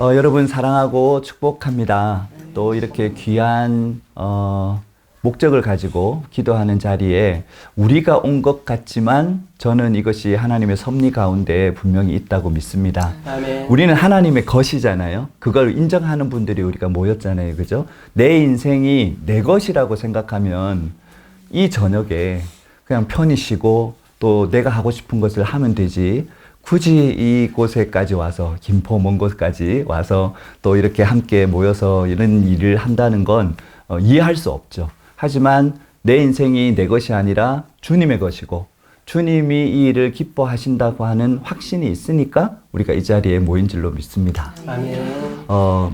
여러분 사랑하고 축복합니다. 또 이렇게 귀한 목적을 가지고 기도하는 자리에 우리가 온 것 같지만 저는 이것이 하나님의 섭리 가운데 분명히 있다고 믿습니다. 아멘. 우리는 하나님의 것이잖아요. 그걸 인정하는 분들이 우리가 모였잖아요. 그죠? 내 인생이 내 것이라고 생각하면 이 저녁에 그냥 편히 쉬고 또 내가 하고 싶은 것을 하면 되지. 굳이 이곳에까지 와서 김포 먼 곳까지 와서 또 이렇게 함께 모여서 이런 일을 한다는 건 이해할 수 없죠. 하지만 내 인생이 내 것이 아니라 주님의 것이고 주님이 이 일을 기뻐하신다고 하는 확신이 있으니까 우리가 이 자리에 모인 줄로 믿습니다. 아멘.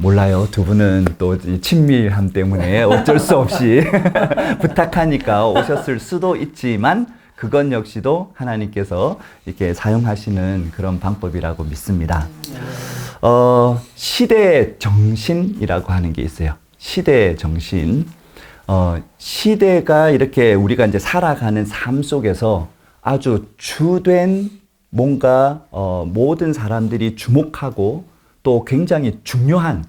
몰라요. 두 분은 또 친밀함 때문에 어쩔 수 없이 부탁하니까 오셨을 수도 있지만 그건 역시도 하나님께서 이렇게 사용하시는 그런 방법이라고 믿습니다. 시대 정신이라고 하는 게 있어요. 시대 정신. 시대가 이렇게 우리가 이제 살아가는 삶 속에서 아주 주된 뭔가 모든 사람들이 주목하고 또 굉장히 중요한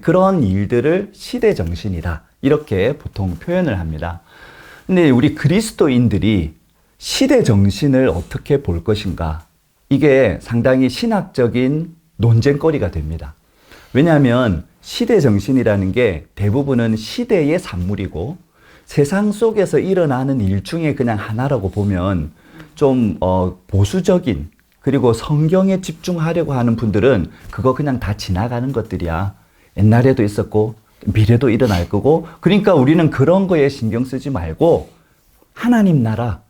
그런 일들을 시대 정신이다. 이렇게 보통 표현을 합니다. 근데 우리 그리스도인들이 시대 정신을 어떻게 볼 것인가? 이게 상당히 신학적인 논쟁거리가 됩니다. 왜냐하면 시대 정신이라는 게 대부분은 시대의 산물이고 세상 속에서 일어나는 일 중에 그냥 하나라고 보면 좀 보수적인 그리고 성경에 집중하려고 하는 분들은 그거 그냥 다 지나가는 것들이야. 옛날에도 있었고 미래도 일어날 거고 그러니까 우리는 그런 거에 신경 쓰지 말고 하나님 나라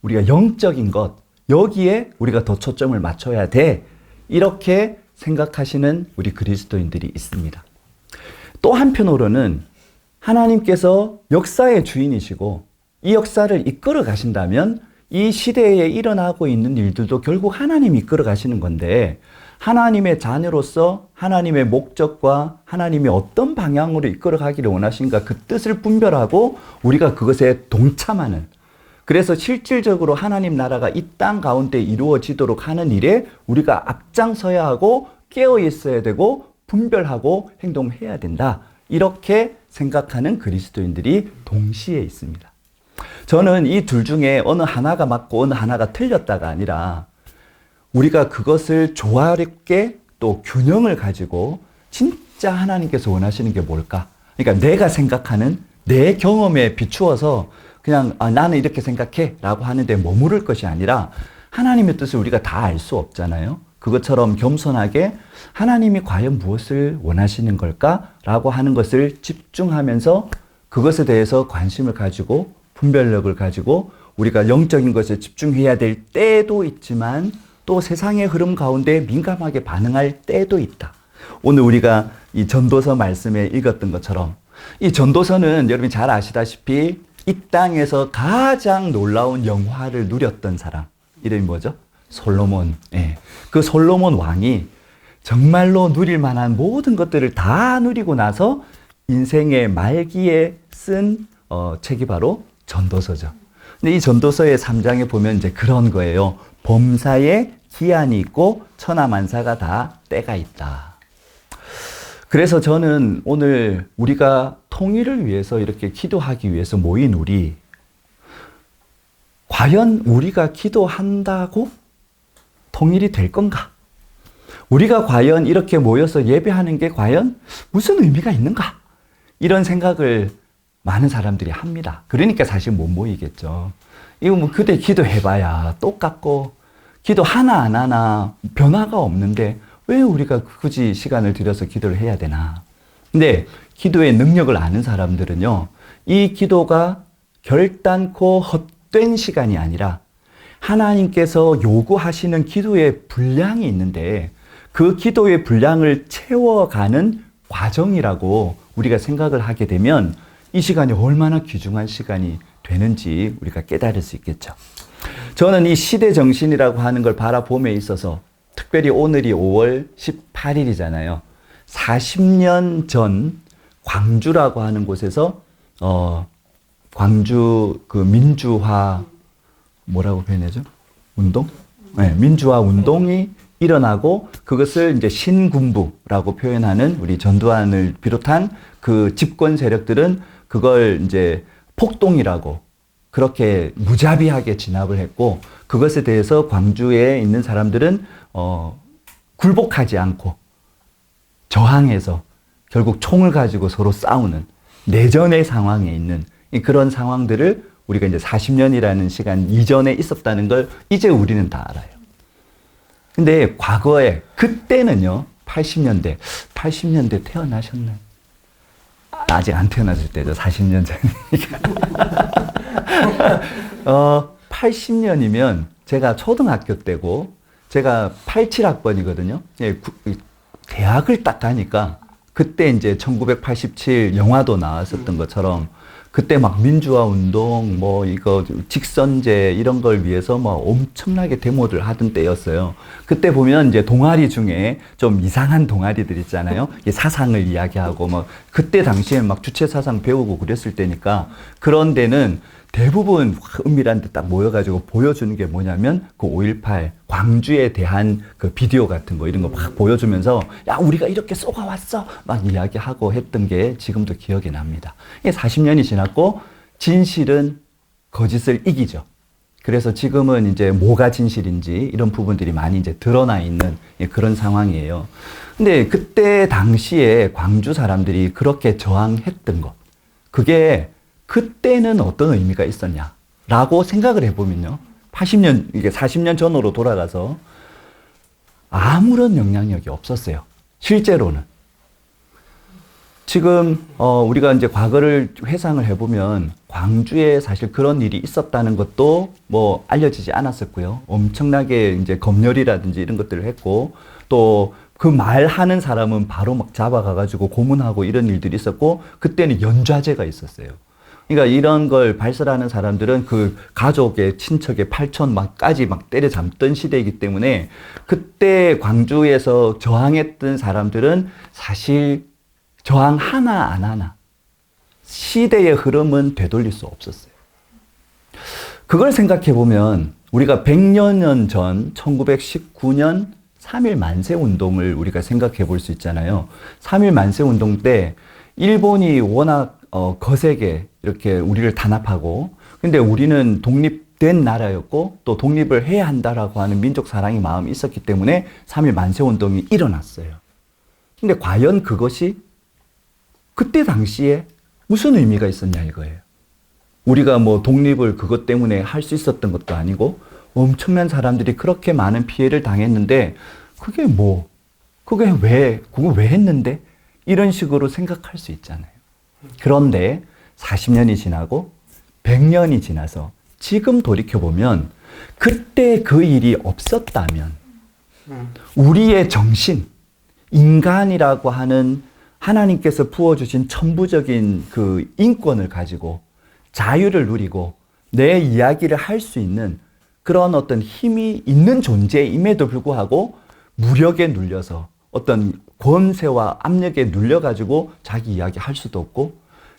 우리가 영적인 것, 여기에 우리가 더 초점을 맞춰야 돼. 이렇게 생각하시는 우리 그리스도인들이 있습니다. 또 한편으로는 하나님께서 역사의 주인이시고 이 역사를 이끌어 가신다면 이 시대에 일어나고 있는 일들도 결국 하나님이 이끌어 가시는 건데 하나님의 자녀로서 하나님의 목적과 하나님이 어떤 방향으로 이끌어 가기를 원하신가 그 뜻을 분별하고 우리가 그것에 동참하는 그래서 실질적으로 하나님 나라가 이 땅 가운데 이루어지도록 하는 일에 우리가 앞장서야 하고 깨어 있어야 되고 분별하고 행동해야 된다. 이렇게 생각하는 그리스도인들이 동시에 있습니다. 저는 이 둘 중에 어느 하나가 맞고 어느 하나가 틀렸다가 아니라 우리가 그것을 조화롭게 또 균형을 가지고 진짜 하나님께서 원하시는 게 뭘까? 그러니까 내가 생각하는 내 경험에 비추어서 그냥 나는 이렇게 생각해 라고 하는데 머무를 것이 아니라 하나님의 뜻을 우리가 다 알 수 없잖아요. 그것처럼 겸손하게 하나님이 과연 무엇을 원하시는 걸까? 라고 하는 것을 집중하면서 그것에 대해서 관심을 가지고 분별력을 가지고 우리가 영적인 것에 집중해야 될 때도 있지만 또 세상의 흐름 가운데 민감하게 반응할 때도 있다. 오늘 우리가 이 전도서 말씀에 읽었던 것처럼 이 전도서는 여러분이 잘 아시다시피 이 땅에서 가장 놀라운 영화를 누렸던 사람 이름이 뭐죠? 솔로몬. 예. 그 솔로몬 왕이 정말로 누릴 만한 모든 것들을 다 누리고 나서 인생의 말기에 쓴 책이 바로 전도서죠. 근데 이 전도서의 3장에 보면 이제 그런 거예요. 범사에 기한이 있고 천하만사가 다 때가 있다. 그래서 저는 오늘 우리가 통일을 위해서 이렇게 기도하기 위해서 모인 우리 과연 우리가 기도한다고 통일이 될 건가? 우리가 과연 이렇게 모여서 예배하는 게 과연 무슨 의미가 있는가? 이런 생각을 많은 사람들이 합니다. 그러니까 사실 못 모이겠죠. 이거 뭐 그대 기도해봐야 똑같고 기도 하나 안 하나 변화가 없는데 왜 우리가 굳이 시간을 들여서 기도를 해야 되나? 근데 기도의 능력을 아는 사람들은요, 이 기도가 결단코 헛된 시간이 아니라 하나님께서 요구하시는 기도의 분량이 있는데 그 기도의 분량을 채워가는 과정이라고 우리가 생각을 하게 되면 이 시간이 얼마나 귀중한 시간이 되는지 우리가 깨달을 수 있겠죠. 저는 이 시대 정신이라고 하는 걸 바라봄에 있어서 특별히 오늘이 5월 18일이잖아요. 40년 전 광주라고 하는 곳에서 광주 그 민주화 뭐라고 표현하죠? 운동? 네, 민주화 운동이 일어나고 그것을 이제 신군부라고 표현하는 우리 전두환을 비롯한 그 집권 세력들은 그걸 이제 폭동이라고 그렇게 무자비하게 진압을 했고 그것에 대해서 광주에 있는 사람들은 굴복하지 않고 저항해서 결국 총을 가지고 서로 싸우는 내전의 상황에 있는 그런 상황들을 우리가 이제 40년이라는 시간 이전에 있었다는 걸 이제 우리는 다 알아요. 근데 과거에 그때는요. 80년대 태어나셨나요? 아직 안 태어났을 때죠. 40년 전이니까. 80년이면 제가 초등학교 때고 제가 87학번이거든요. 대학을 딱 가니까 그때 이제 1987 영화도 나왔었던 것처럼 그때 막 민주화 운동, 뭐 이거 직선제 이런 걸 위해서 막 엄청나게 데모를 하던 때였어요. 그때 보면 이제 동아리 중에 좀 이상한 동아리들 있잖아요. 사상을 이야기하고 막 그때 당시에 막 주체 사상 배우고 그랬을 때니까 그런 데는 대부분 은밀한 데 딱 모여가지고 보여주는 게 뭐냐면 그 5.18 광주에 대한 그 비디오 같은 거 이런 거 막 보여주면서 야 우리가 이렇게 쏘아왔어 막 이야기하고 했던 게 지금도 기억이 납니다. 40년이 지났고 진실은 거짓을 이기죠. 그래서 지금은 이제 뭐가 진실인지 이런 부분들이 많이 이제 드러나 있는 그런 상황이에요. 근데 그때 당시에 광주 사람들이 그렇게 저항했던 것 그게 그때는 어떤 의미가 있었냐라고 생각을 해보면요. 80년, 이게 40년 전으로 돌아가서 아무런 영향력이 없었어요. 실제로는. 지금, 우리가 이제 과거를 회상을 해보면 광주에 사실 그런 일이 있었다는 것도 뭐 알려지지 않았었고요. 엄청나게 이제 검열이라든지 이런 것들을 했고 또 그 말하는 사람은 바로 막 잡아가가지고 고문하고 이런 일들이 있었고 그때는 연좌제가 있었어요. 그러니까 이런 걸 발설하는 사람들은 그 가족의 친척의 팔촌까지 막 때려잡던 시대이기 때문에 그때 광주에서 저항했던 사람들은 사실 저항 하나 안 하나 시대의 흐름은 되돌릴 수 없었어요. 그걸 생각해 보면 우리가 100여 년 전 1919년 3.1 만세 운동을 우리가 생각해 볼 수 있잖아요. 3.1 만세 운동 때 일본이 워낙 거세게 이렇게 우리를 단합하고 근데 우리는 독립된 나라였고 또 독립을 해야 한다라고 하는 민족 사랑의 마음이 있었기 때문에 3.1 만세 운동이 일어났어요. 근데 과연 그것이 그때 당시에 무슨 의미가 있었냐 이거예요. 우리가 뭐 독립을 그것 때문에 할 수 있었던 것도 아니고 엄청난 사람들이 그렇게 많은 피해를 당했는데 그걸 왜 했는데? 이런 식으로 생각할 수 있잖아요. 그런데 40년이 지나고 100년이 지나서 지금 돌이켜보면 그때 그 일이 없었다면 우리의 정신, 인간이라고 하는 하나님께서 부어주신 천부적인 그 인권을 가지고 자유를 누리고 내 이야기를 할 수 있는 그런 어떤 힘이 있는 존재임에도 불구하고 무력에 눌려서 어떤 권세와 압력에 눌려가지고 자기 이야기 할 수도 없고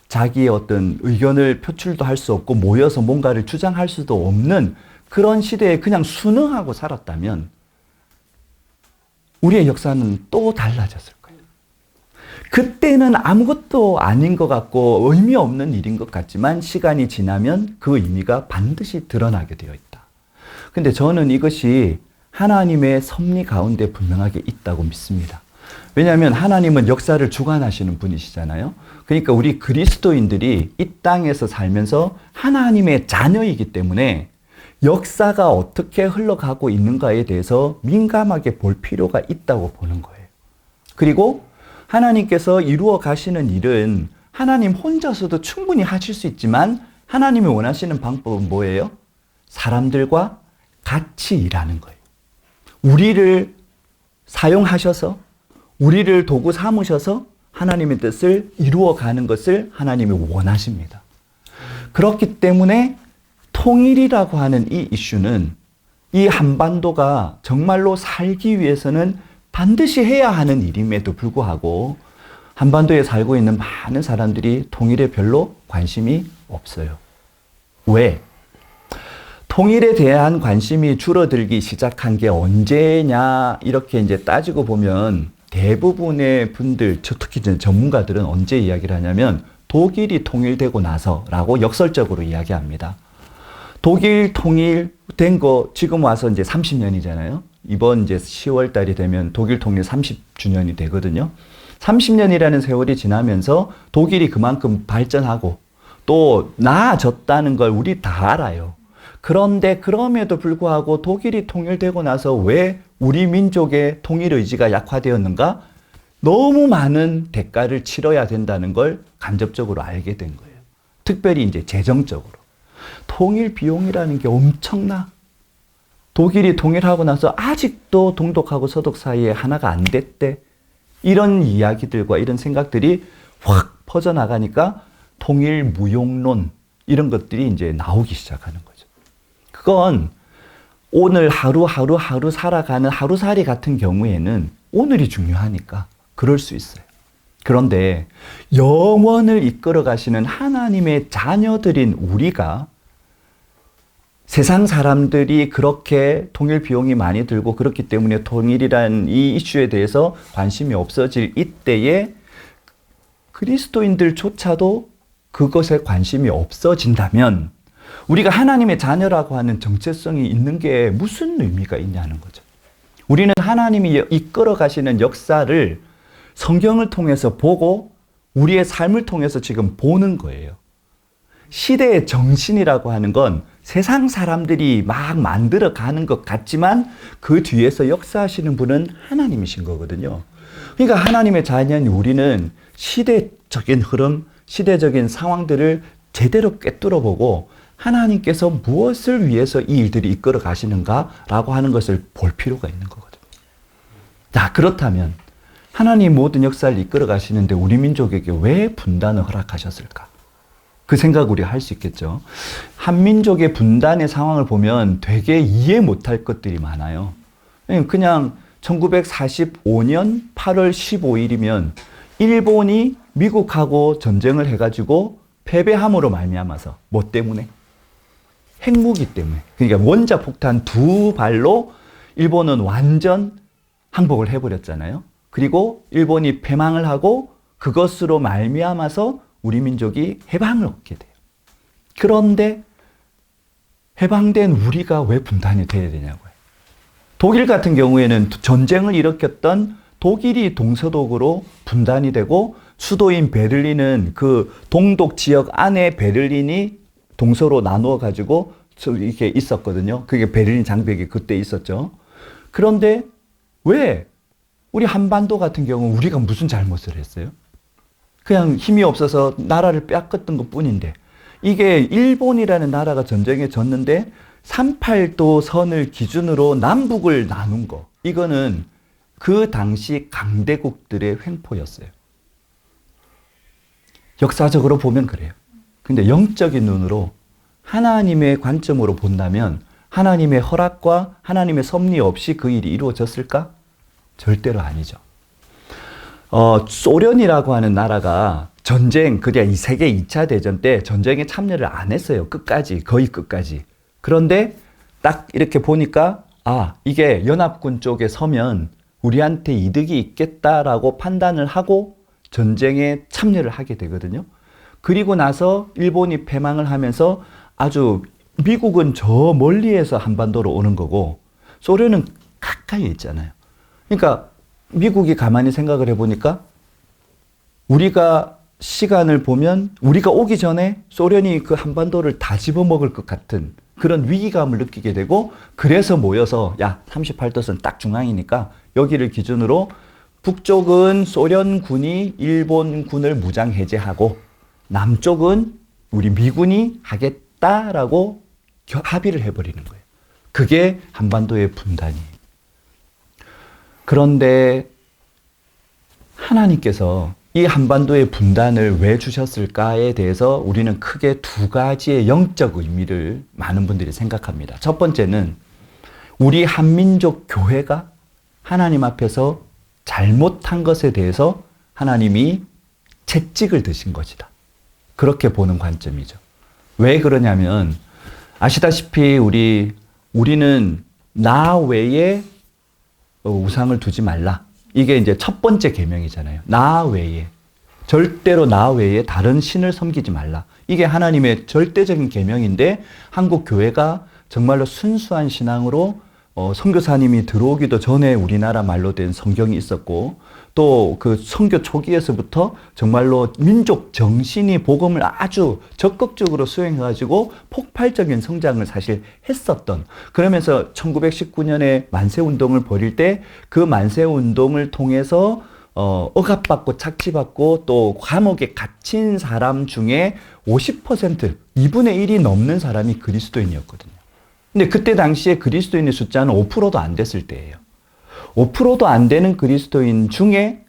자기의 어떤 의견을 표출도 할 수 없고 모여서 뭔가를 주장할 수도 없는 그런 시대에 그냥 순응하고 살았다면 우리의 역사는 또 달라졌을 거예요. 그때는 아무것도 아닌 것 같고 의미 없는 일인 것 같지만 시간이 지나면 그 의미가 반드시 드러나게 되어 있다. 근데 저는 이것이 하나님의 섭리 가운데 분명하게 있다고 믿습니다. 왜냐하면 하나님은 역사를 주관하시는 분이시잖아요. 그러니까 우리 그리스도인들이 이 땅에서 살면서 하나님의 자녀이기 때문에 역사가 어떻게 흘러가고 있는가에 대해서 민감하게 볼 필요가 있다고 보는 거예요. 그리고 하나님께서 이루어 가시는 일은 하나님 혼자서도 충분히 하실 수 있지만 하나님이 원하시는 방법은 뭐예요? 사람들과 같이 일하는 거예요. 우리를 사용하셔서 우리를 도구 삼으셔서 하나님의 뜻을 이루어가는 것을 하나님이 원하십니다. 그렇기 때문에 통일이라고 하는 이 이슈는 이 한반도가 정말로 살기 위해서는 반드시 해야 하는 일임에도 불구하고 한반도에 살고 있는 많은 사람들이 통일에 별로 관심이 없어요. 왜? 통일에 대한 관심이 줄어들기 시작한 게 언제냐 이렇게 이제 따지고 보면 대부분의 분들, 특히 전문가들은 언제 이야기를 하냐면 독일이 통일되고 나서라고 역설적으로 이야기합니다. 독일 통일된 거 지금 와서 이제 30년이잖아요. 이번 이제 10월 달이 되면 독일 통일 30주년이 되거든요. 30년이라는 세월이 지나면서 독일이 그만큼 발전하고 또 나아졌다는 걸 우리 다 알아요. 그런데 그럼에도 불구하고 독일이 통일되고 나서 왜 우리 민족의 통일 의지가 약화되었는가? 너무 많은 대가를 치러야 된다는 걸 간접적으로 알게 된 거예요. 특별히 이제 재정적으로. 통일 비용이라는 게 엄청나. 독일이 통일하고 나서 아직도 동독하고 서독 사이에 하나가 안 됐대. 이런 이야기들과 이런 생각들이 확 퍼져나가니까 통일 무용론 이런 것들이 이제 나오기 시작하는 거죠. 그건 오늘 하루 살아가는 하루살이 같은 경우에는 오늘이 중요하니까 그럴 수 있어요. 그런데 영원을 이끌어 가시는 하나님의 자녀들인 우리가 세상 사람들이 그렇게 통일 비용이 많이 들고 그렇기 때문에 통일이란 이 이슈에 대해서 관심이 없어질 이때에 그리스도인들조차도 그것에 관심이 없어진다면 우리가 하나님의 자녀라고 하는 정체성이 있는 게 무슨 의미가 있냐는 거죠. 우리는 하나님이 이끌어 가시는 역사를 성경을 통해서 보고 우리의 삶을 통해서 지금 보는 거예요. 시대의 정신이라고 하는 건 세상 사람들이 막 만들어 가는 것 같지만 그 뒤에서 역사하시는 분은 하나님이신 거거든요. 그러니까 하나님의 자녀인 우리는 시대적인 흐름, 시대적인 상황들을 제대로 꿰뚫어 보고 하나님께서 무엇을 위해서 이 일들이 이끌어 가시는가라고 하는 것을 볼 필요가 있는 거거든요. 자, 그렇다면 하나님 모든 역사를 이끌어 가시는데 우리 민족에게 왜 분단을 허락하셨을까? 그 생각을 우리가 할 수 있겠죠. 한민족의 분단의 상황을 보면 되게 이해 못할 것들이 많아요. 그냥 1945년 8월 15일이면 일본이 미국하고 전쟁을 해가지고 패배함으로 말미암아서 뭐 때문에? 핵무기 때문에. 그러니까 원자폭탄 2발로 일본은 완전 항복을 해버렸잖아요. 그리고 일본이 패망을 하고 그것으로 말미암아서 우리 민족이 해방을 얻게 돼요. 그런데 해방된 우리가 왜 분단이 돼야 되냐고요. 독일 같은 경우에는 전쟁을 일으켰던 독일이 동서독으로 분단이 되고 수도인 베를린은 그 동독 지역 안에 베를린이 동서로 나누어 가지고 이렇게 있었거든요. 그게 베를린 장벽이 그때 있었죠. 그런데 왜 우리 한반도 같은 경우 우리가 무슨 잘못을 했어요? 그냥 힘이 없어서 나라를 빼앗겼던 것 뿐인데 이게 일본이라는 나라가 전쟁에 졌는데 38도 선을 기준으로 남북을 나눈 거 이거는 그 당시 강대국들의 횡포였어요. 역사적으로 보면 그래요. 근데 영적인 눈으로 하나님의 관점으로 본다면 하나님의 허락과 하나님의 섭리 없이 그 일이 이루어졌을까? 절대로 아니죠. 소련이라고 하는 나라가 전쟁, 그냥 이 세계 2차 대전 때 전쟁에 참여를 안 했어요. 끝까지, 거의 끝까지. 그런데 딱 이렇게 보니까 아, 이게 연합군 쪽에 서면 우리한테 이득이 있겠다라고 판단을 하고 전쟁에 참여를 하게 되거든요. 그리고 나서 일본이 패망을 하면서 아주 미국은 저 멀리에서 한반도로 오는 거고 소련은 가까이 있잖아요. 그러니까 미국이 가만히 생각을 해보니까 우리가 시간을 보면 우리가 오기 전에 소련이 그 한반도를 다 집어먹을 것 같은 그런 위기감을 느끼게 되고 그래서 모여서 야 38도선 딱 중앙이니까 여기를 기준으로 북쪽은 소련군이 일본군을 무장 해제하고 남쪽은 우리 미군이 하겠다라고 합의를 해버리는 거예요. 그게 한반도의 분단이에요. 그런데 하나님께서 이 한반도의 분단을 왜 주셨을까에 대해서 우리는 크게 두 가지의 영적 의미를 많은 분들이 생각합니다. 첫 번째는 우리 한민족 교회가 하나님 앞에서 잘못한 것에 대해서 하나님이 채찍을 드신 것이다. 그렇게 보는 관점이죠. 왜 그러냐면 아시다시피 우리는 나 외에 우상을 두지 말라. 이게 이제 첫 번째 계명이잖아요. 나 외에. 절대로 나 외에 다른 신을 섬기지 말라. 이게 하나님의 절대적인 계명인데 한국 교회가 정말로 순수한 신앙으로 선교사님이 들어오기도 전에 우리나라 말로 된 성경이 있었고 또 그 선교 초기에서부터 정말로 민족 정신이 복음을 아주 적극적으로 수행해가지고 폭발적인 성장을 사실 했었던 그러면서 1919년에 만세운동을 벌일 때 그 만세운동을 통해서 억압받고 착취받고 또 감옥에 갇힌 사람 중에 50%, 2분의 1이 넘는 사람이 그리스도인이었거든요. 근데 그때 당시에 그리스도인의 숫자는 5%도 안 됐을 때예요. 5%도 안 되는 그리스도인 중에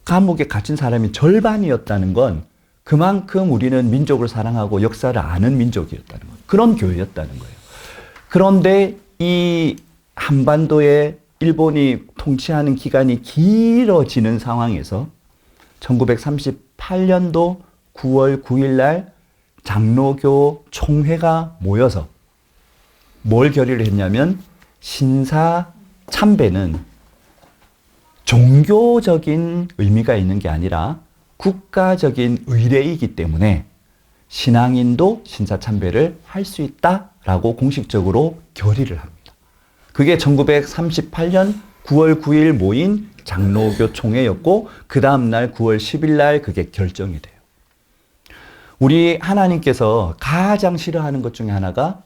감옥에 갇힌 사람이 절반이었다는 건 그만큼 우리는 민족을 사랑하고 역사를 아는 민족이었다는 거예요. 그런 교회였다는 거예요. 그런데 이 한반도에 일본이 통치하는 기간이 길어지는 상황에서 1938년도 9월 9일 날 장로교 총회가 모여서 뭘 결의를 했냐면 신사 참배는 종교적인 의미가 있는 게 아니라 국가적인 의례이기 때문에 신앙인도 신사 참배를 할 수 있다라고 공식적으로 결의를 합니다. 그게 1938년 9월 9일 모인 장로교 총회였고 그 다음 날 9월 10일 날 그게 결정이 돼요. 우리 하나님께서 가장 싫어하는 것 중에 하나가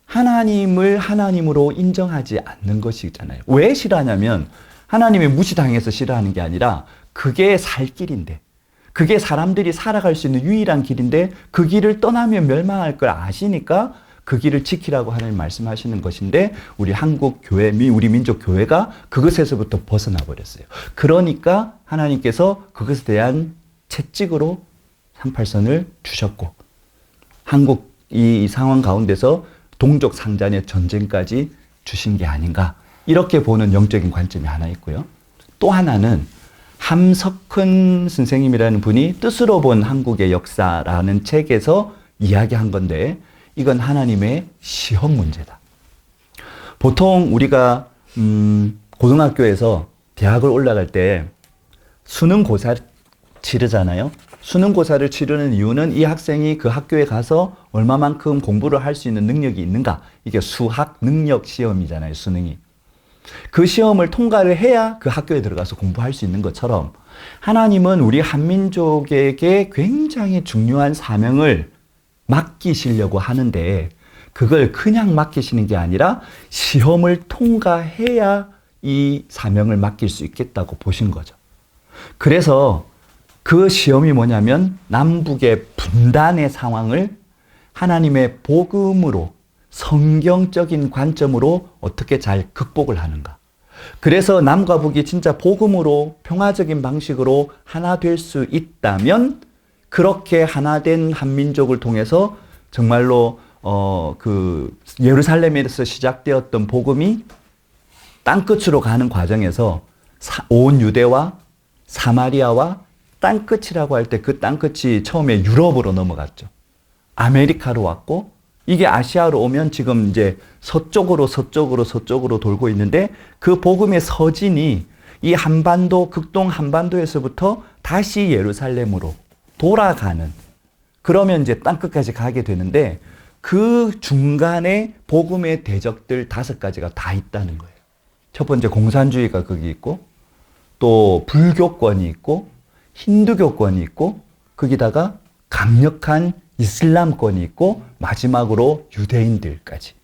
하나님을 하나님으로 인정하지 않는 것이잖아요. 왜 싫어하냐면 하나님이 무시당해서 싫어하는 게 아니라 그게 살 길인데 그게 사람들이 살아갈 수 있는 유일한 길인데 그 길을 떠나면 멸망할 걸 아시니까 그 길을 지키라고 하나님 말씀하시는 것인데 우리 한국 교회, 우리 민족 교회가 그것에서부터 벗어나 버렸어요. 그러니까 하나님께서 그것에 대한 채찍으로 38선을 주셨고 한국 이 상황 가운데서 동족 상잔의 전쟁까지 주신 게 아닌가 이렇게 보는 영적인 관점이 하나 있고요. 또 하나는 함석훈 선생님이라는 분이 뜻으로 본 한국의 역사라는 책에서 이야기한 건데 이건 하나님의 시험 문제다. 보통 우리가 고등학교에서 대학을 올라갈 때 수능고사 치르잖아요. 수능고사를 치르는 이유는 이 학생이 그 학교에 가서 얼마만큼 공부를 할 수 있는 능력이 있는가. 이게 수학 능력 시험이잖아요, 수능이. 그 시험을 통과를 해야 그 학교에 들어가서 공부할 수 있는 것처럼 하나님은 우리 한민족에게 굉장히 중요한 사명을 맡기시려고 하는데 그걸 그냥 맡기시는 게 아니라 시험을 통과해야 이 사명을 맡길 수 있겠다고 보신 거죠. 그래서 그 시험이 뭐냐면 남북의 분단의 상황을 하나님의 복음으로 성경적인 관점으로 어떻게 잘 극복을 하는가. 그래서 남과 북이 진짜 복음으로 평화적인 방식으로 하나 될 수 있다면 그렇게 하나 된 한민족을 통해서 정말로 그 예루살렘에서 시작되었던 복음이 땅끝으로 가는 과정에서 온 유대와 사마리아와 땅끝이라고 할 때 그 땅끝이 처음에 유럽으로 넘어갔죠. 아메리카로 왔고 이게 아시아로 오면 지금 이제 서쪽으로 돌고 있는데 그 복음의 서진이 이 한반도, 극동 한반도에서부터 다시 예루살렘으로 돌아가는 그러면 이제 땅끝까지 가게 되는데 그 중간에 복음의 대적들 5가지가 다 있다는 거예요. 첫 번째 공산주의가 거기 있고 또 불교권이 있고 힌두교권이 있고 거기다가 강력한 이슬람권이 있고 마지막으로 유대인들까지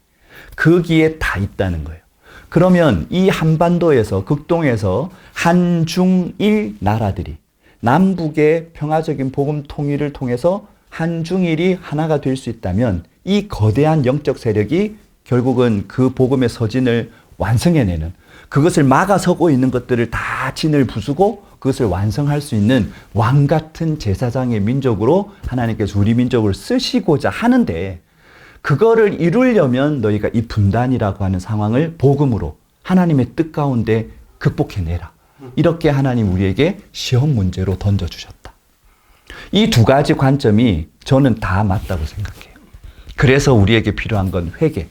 거기에 다 있다는 거예요. 그러면 이 한반도에서 극동에서 한중일 나라들이 남북의 평화적인 복음 통일을 통해서 한중일이 하나가 될 수 있다면 이 거대한 영적 세력이 결국은 그 복음의 서진을 완성해내는 그것을 막아서고 있는 것들을 다 진을 부수고 그것을 완성할 수 있는 왕 같은 제사장의 민족으로 하나님께서 우리 민족을 쓰시고자 하는데 그거를 이루려면 너희가 이 분단이라고 하는 상황을 복음으로 하나님의 뜻 가운데 극복해내라. 이렇게 하나님 우리에게 시험 문제로 던져주셨다. 이 2가지 관점이 저는 다 맞다고 생각해요. 그래서 우리에게 필요한 건 회개.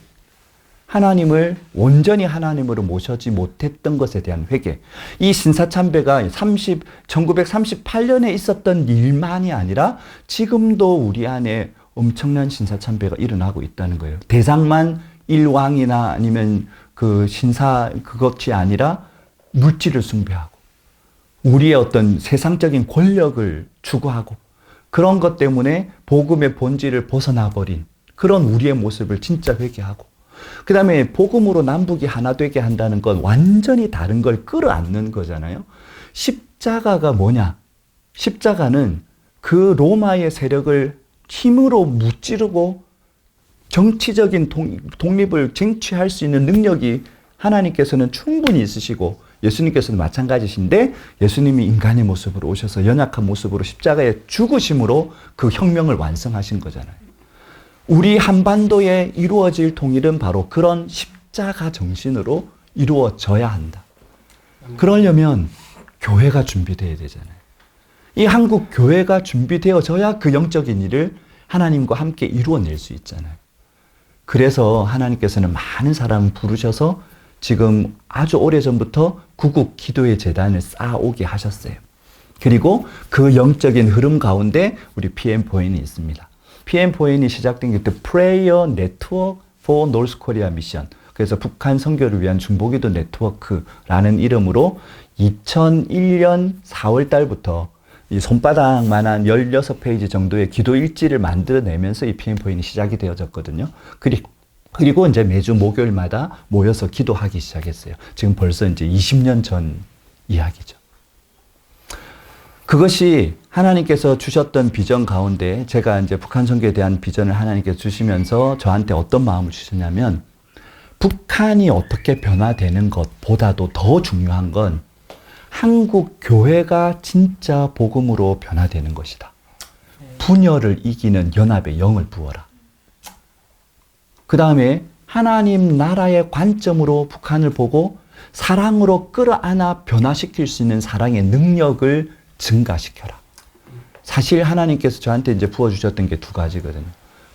하나님을 온전히 하나님으로 모셔지 못했던 것에 대한 회개. 이 신사참배가 1938년에 있었던 일만이 아니라 지금도 우리 안에 엄청난 신사참배가 일어나고 있다는 거예요. 대상만 일왕이나 아니면 그 신사 그것이 아니라 물질을 숭배하고 우리의 어떤 세상적인 권력을 추구하고 그런 것 때문에 복음의 본질을 벗어나 버린 그런 우리의 모습을 진짜 회개하고 그 다음에 복음으로 남북이 하나 되게 한다는 건 완전히 다른 걸 끌어안는 거잖아요. 십자가가 뭐냐? 십자가는 그 로마의 세력을 힘으로 무찌르고 정치적인 독립을 쟁취할 수 있는 능력이 하나님께서는 충분히 있으시고 예수님께서는 마찬가지신데 예수님이 인간의 모습으로 오셔서 연약한 모습으로 십자가에 죽으심으로 그 혁명을 완성하신 거잖아요. 우리 한반도에 이루어질 통일은 바로 그런 십자가 정신으로 이루어져야 한다. 그러려면 교회가 준비되어야 되잖아요. 이 한국 교회가 준비되어져야 그 영적인 일을 하나님과 함께 이루어낼 수 있잖아요. 그래서 하나님께서는 많은 사람을 부르셔서 지금 아주 오래전부터 구국 기도의 재단을 쌓아오게 하셨어요. 그리고 그 영적인 흐름 가운데 우리 PM4N이 있습니다. PM4N이 시작된 게 Prayer Network for North Korea Mission. 그래서 북한 선교를 위한 중보기도 네트워크라는 이름으로 2001년 4월 달부터 이 손바닥만한 16페이지 정도의 기도 일지를 만들어내면서 이 PM4N이 시작이 되어졌거든요. 그리고 이제 매주 목요일마다 모여서 기도하기 시작했어요. 지금 벌써 이제 20년 전 이야기죠. 그것이 하나님께서 주셨던 비전 가운데 제가 이제 북한 선교에 대한 비전을 하나님께서 주시면서 저한테 어떤 마음을 주셨냐면 북한이 어떻게 변화되는 것보다도 더 중요한 건 한국 교회가 진짜 복음으로 변화되는 것이다. 분열을 이기는 연합의 영을 부어라. 그 다음에 하나님 나라의 관점으로 북한을 보고 사랑으로 끌어안아 변화시킬 수 있는 사랑의 능력을 증가시켜라. 사실 하나님께서 저한테 이제 부어주셨던 게 두 가지거든요.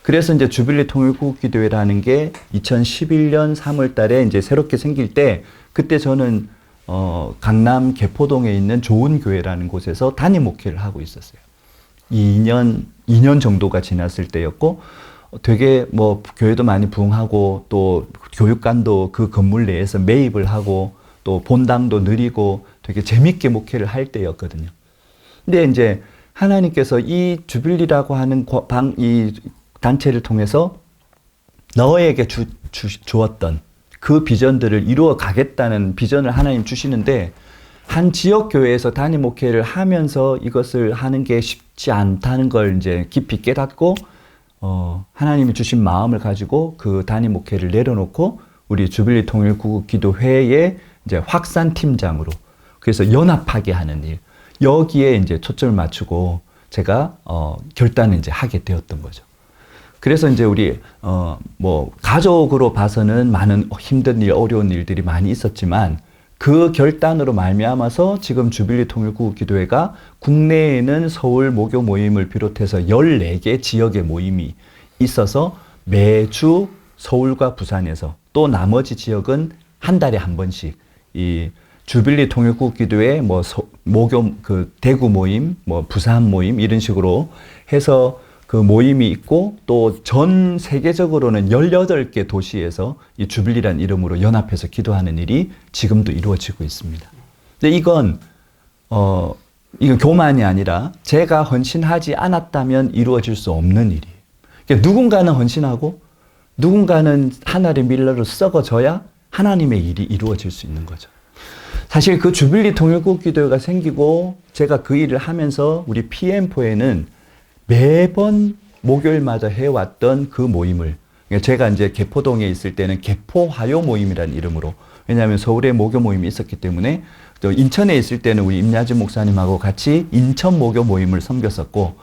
그래서 이제 주빌리 통일국기도회라는 게 2011년 3월 달에 이제 새롭게 생길 때 그때 저는 강남 개포동에 있는 좋은 교회라는 곳에서 담임 목회를 하고 있었어요. 2년 정도가 지났을 때였고 되게 뭐 교회도 많이 부흥하고 또 교육관도 그 건물 내에서 매입을 하고 또 본당도 느리고 되게 재밌게 목회를 할 때였거든요. 근데 이제 하나님께서 이 주빌리라고 하는 이 단체를 통해서 너에게 주었던 그 비전들을 이루어 가겠다는 비전을 하나님 주시는데 한 지역 교회에서 담임 목회를 하면서 이것을 하는 게 쉽지 않다는 걸 이제 깊이 깨닫고 하나님이 주신 마음을 가지고 그 담임 목회를 내려놓고 우리 주빌리 통일구국 기도회의 이제 확산 팀장으로 그래서 연합하게 하는 일 여기에 이제 초점을 맞추고 제가 결단을 이제 하게 되었던 거죠. 그래서 이제 우리 뭐 가족으로 봐서는 많은 힘든 일, 어려운 일들이 많이 있었지만 그 결단으로 말미암아서 지금 주빌리 통일구국 기도회가 국내에는 서울 모교 모임을 비롯해서 14개 지역의 모임이 있어서 매주 서울과 부산에서 또 나머지 지역은 한 달에 한 번씩 이 주빌리 통일구국 기도회 뭐 모교 그 대구 모임, 뭐 부산 모임 이런 식으로 해서 그 모임이 있고 또 전 세계적으로는 18개 도시에서 이 주빌리란 이름으로 연합해서 기도하는 일이 지금도 이루어지고 있습니다. 근데 이건 교만이 아니라 제가 헌신하지 않았다면 이루어질 수 없는 일이에요. 그러니까 누군가는 헌신하고 누군가는 하늘의 밀러로 썩어져야 하나님의 일이 이루어질 수 있는 거죠. 사실 그 주빌리 통일구국 기도회가 생기고 제가 그 일을 하면서 우리 PM4N은 매번 목요일마다 해왔던 그 모임을 제가 이제 개포동에 있을 때는 개포화요 모임이라는 이름으로 왜냐하면 서울에 모교 모임이 있었기 때문에 또 인천에 있을 때는 우리 임야진 목사님하고 같이 인천 모교 모임을 섬겼었고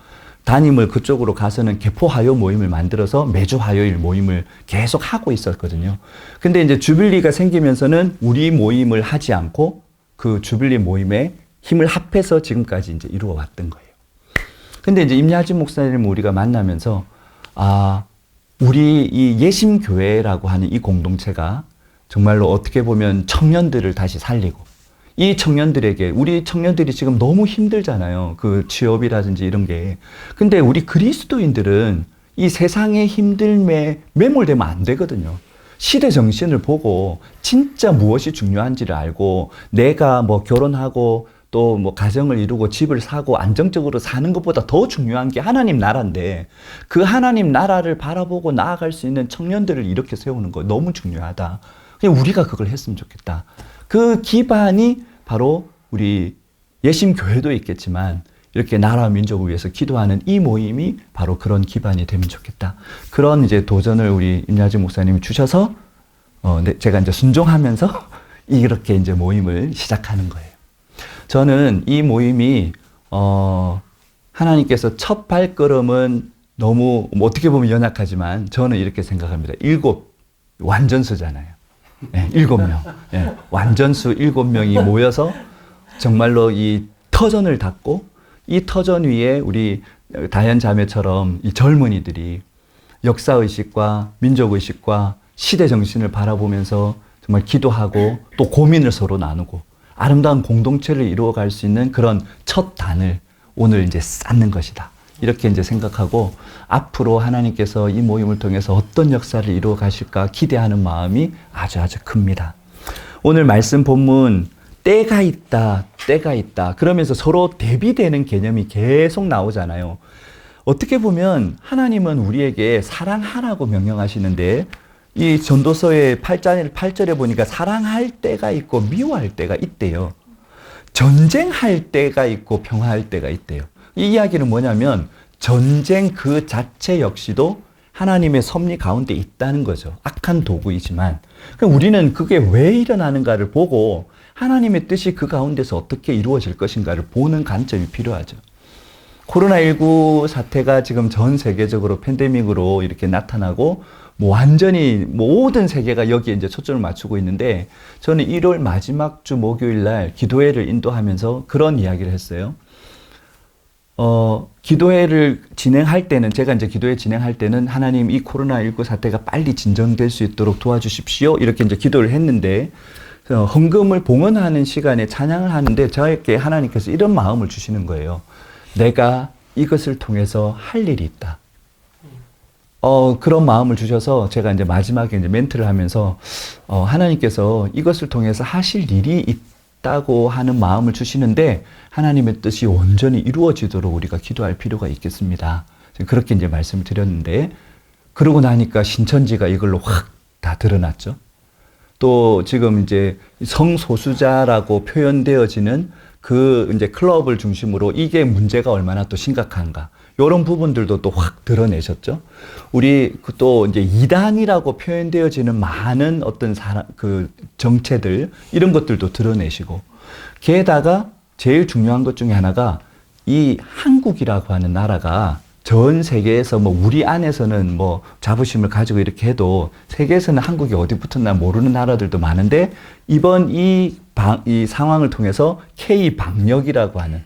담임을 그쪽으로 가서는 개포화요 모임을 만들어서 매주 화요일 모임을 계속 하고 있었거든요. 근데 이제 주빌리가 생기면서는 우리 모임을 하지 않고 그 주빌리 모임에 힘을 합해서 지금까지 이제 이루어 왔던 거예요. 근데 이제 임야진 목사님을 우리가 만나면서 우리 이 예심교회라고 하는 이 공동체가 정말로 어떻게 보면 청년들을 다시 살리고, 이 청년들에게, 우리 청년들이 지금 너무 힘들잖아요. 그 취업이라든지 이런 게. 근데 우리 그리스도인들은 이 세상의 힘듦에 매몰되면 안 되거든요. 시대 정신을 보고 진짜 무엇이 중요한지를 알고, 내가 뭐 결혼하고 또 뭐 가정을 이루고 집을 사고 안정적으로 사는 것보다 더 중요한 게 하나님 나라인데, 그 하나님 나라를 바라보고 나아갈 수 있는 청년들을 이렇게 세우는 거 너무 중요하다. 그냥 우리가 그걸 했으면 좋겠다. 그 기반이 바로 우리 예심교회도 있겠지만, 이렇게 나라와 민족을 위해서 기도하는 이 모임이 바로 그런 기반이 되면 좋겠다. 그런 이제 도전을 우리 임야진 목사님이 주셔서, 제가 이제 순종하면서 이렇게 이제 모임을 시작하는 거예요. 저는 이 모임이, 하나님께서 첫 발걸음은 너무, 뭐 어떻게 보면 연약하지만 저는 이렇게 생각합니다. 7 완전수잖아요. 네, 7명. 네, 완전수 7명이 모여서 정말로 이 터전을 닫고, 이 터전 위에 우리 다현 자매처럼 이 젊은이들이 역사의식과 민족의식과 시대정신을 바라보면서 정말 기도하고 또 고민을 서로 나누고 아름다운 공동체를 이루어갈 수 있는 그런 첫 단을 오늘 이제 쌓는 것이다. 이렇게 이제 생각하고, 앞으로 하나님께서 이 모임을 통해서 어떤 역사를 이루어 가실까 기대하는 마음이 아주 큽니다. 오늘 말씀 본문, 때가 있다, 때가 있다. 그러면서 서로 대비되는 개념이 계속 나오잖아요. 어떻게 보면 하나님은 우리에게 사랑하라고 명령하시는데, 이 전도서의 8절에 보니까 사랑할 때가 있고 미워할 때가 있대요. 전쟁할 때가 있고 평화할 때가 있대요. 이 이야기는 뭐냐면 전쟁 그 자체 역시도 하나님의 섭리 가운데 있다는 거죠. 악한 도구이지만. 그럼 우리는 그게 왜 일어나는가를 보고 하나님의 뜻이 그 가운데서 어떻게 이루어질 것인가를 보는 관점이 필요하죠. 코로나19 사태가 지금 전 세계적으로 팬데믹으로 이렇게 나타나고, 뭐 완전히 모든 세계가 여기에 이제 초점을 맞추고 있는데, 저는 1월 마지막 주 목요일 날 기도회를 인도하면서 그런 이야기를 했어요. 기도회를 진행할 때는, 제가 이제 기도회 진행할 때는 하나님 이 코로나19 사태가 빨리 진정될 수 있도록 도와주십시오. 이렇게 이제 기도를 했는데, 헌금을 봉헌하는 시간에 찬양을 하는데 저에게 하나님께서 이런 마음을 주시는 거예요. 내가 이것을 통해서 할 일이 있다. 그런 마음을 주셔서 제가 이제 마지막에 이제 멘트를 하면서, 하나님께서 이것을 통해서 하실 일이 있다고 하는 마음을 주시는데, 하나님의 뜻이 온전히 이루어지도록 우리가 기도할 필요가 있겠습니다. 그렇게 이제 말씀을 드렸는데, 그러고 나니까 신천지가 이걸로 확 다 드러났죠. 또 지금 이제 성소수자라고 표현되어지는 그 이제 클럽을 중심으로 이게 문제가 얼마나 또 심각한가, 이런 부분들도 또 확 드러내셨죠. 우리 또 이제 이단이라고 표현되어지는 많은 어떤 그 정체들, 이런 것들도 드러내시고, 게다가 제일 중요한 것 중에 하나가 이 한국이라고 하는 나라가 전 세계에서 뭐 우리 안에서는 뭐 자부심을 가지고 이렇게 해도 세계에서는 한국이 어디 붙었나 모르는 나라들도 많은데, 이번 이 상황을 통해서 K-방역이라고 하는,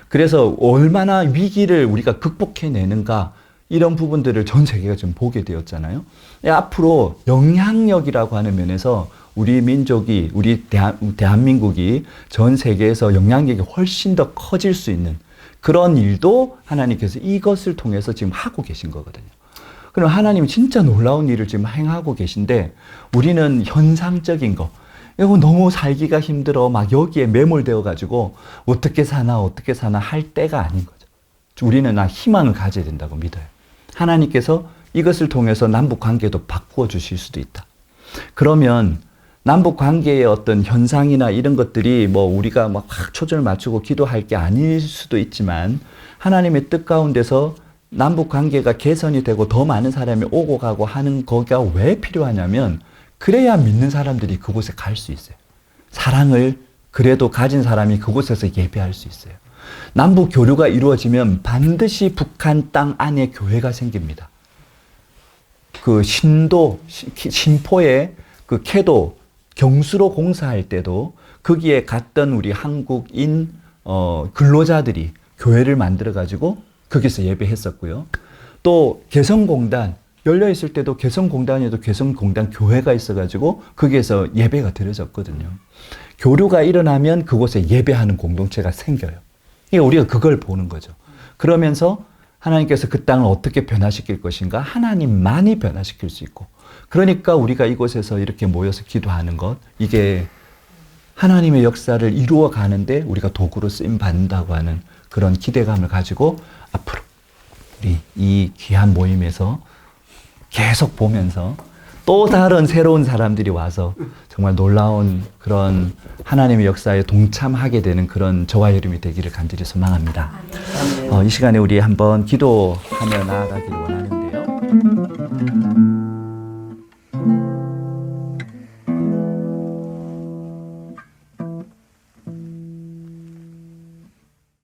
그래서 얼마나 위기를 우리가 극복해내는가, 이런 부분들을 전 세계가 좀 보게 되었잖아요. 앞으로 영향력이라고 하는 면에서 우리 민족이, 우리 대한민국이 전 세계에서 영향력이 훨씬 더 커질 수 있는 그런 일도 하나님께서 이것을 통해서 지금 하고 계신 거거든요. 그럼 하나님이 진짜 놀라운 일을 지금 행하고 계신데, 우리는 현상적인 거, 이거 너무 살기가 힘들어 막 여기에 매몰되어 가지고 어떻게 사나 할 때가 아닌 거죠. 우리는 희망을 가져야 된다고 믿어요. 하나님께서 이것을 통해서 남북 관계도 바꾸어 주실 수도 있다. 그러면 남북 관계의 어떤 현상이나 이런 것들이 뭐 우리가 막 초점을 맞추고 기도할 게 아닐 수도 있지만, 하나님의 뜻 가운데서 남북 관계가 개선이 되고 더 많은 사람이 오고 가고 하는 거가 왜 필요하냐면, 그래야 믿는 사람들이 그곳에 갈 수 있어요. 사랑을 그래도 가진 사람이 그곳에서 예배할 수 있어요. 남북 교류가 이루어지면 반드시 북한 땅 안에 교회가 생깁니다. 그 신포에 그 캐도 경수로 공사할 때도 거기에 갔던 우리 한국인 근로자들이 교회를 만들어 가지고 거기서 예배했었고요. 또 개성공단 열려 있을 때도 개성공단에도 개성공단 교회가 있어가지고 거기에서 예배가 드려졌거든요. 교류가 일어나면 그곳에 예배하는 공동체가 생겨요. 그러니까 우리가 그걸 보는 거죠. 그러면서 하나님께서 그 땅을 어떻게 변화시킬 것인가? 하나님만이 변화시킬 수 있고. 그러니까 우리가 이곳에서 이렇게 모여서 기도하는 것, 이게 하나님의 역사를 이루어 가는데 우리가 도구로 쓰임 받는다고 하는 그런 기대감을 가지고 앞으로 우리 이 귀한 모임에서 계속 보면서 또 다른 새로운 사람들이 와서 정말 놀라운 그런 하나님의 역사에 동참하게 되는 그런 저와 여러분이 되기를 간절히 소망합니다. 이 시간에 우리 한번 기도하며 나아가기를 원하는데요.